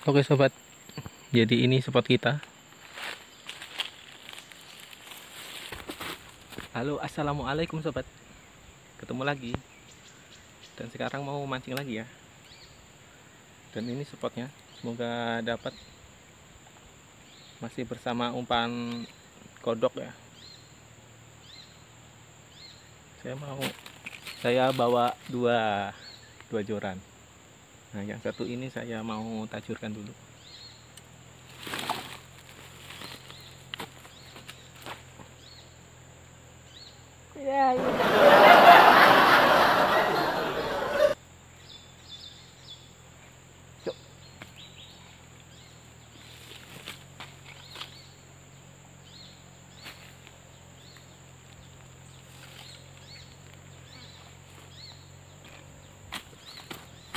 Oke sobat, jadi ini spot kita. Halo, assalamualaikum sobat, ketemu lagi. Dan sekarang mau mancing lagi ya. Dan ini spotnya, semoga dapat. Masih bersama umpan kodok ya. Saya bawa dua joran. Nah, yang satu ini saya mau tajurkan dulu. Ya,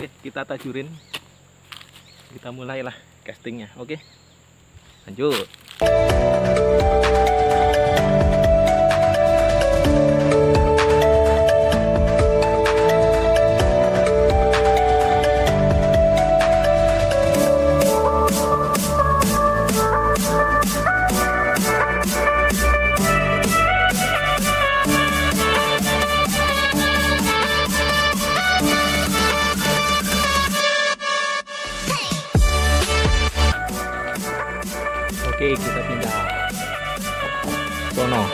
Oke, kita tajurin. Kita mulailah castingnya. Oke, lanjut. Oke, kita pindah sono.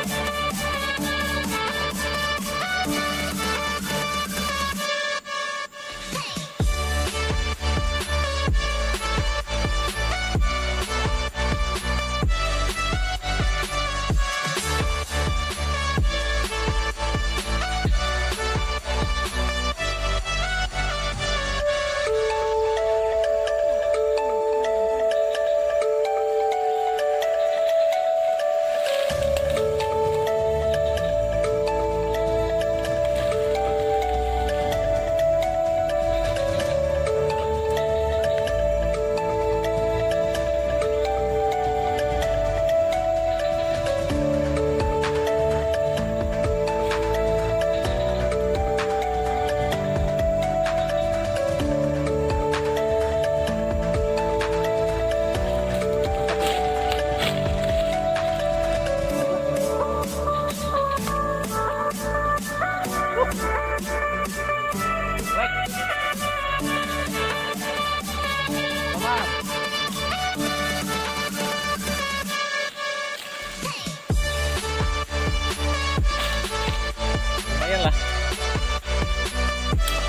Lumayan lah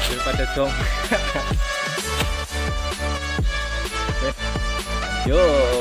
daripada dong. Oke, lanjut.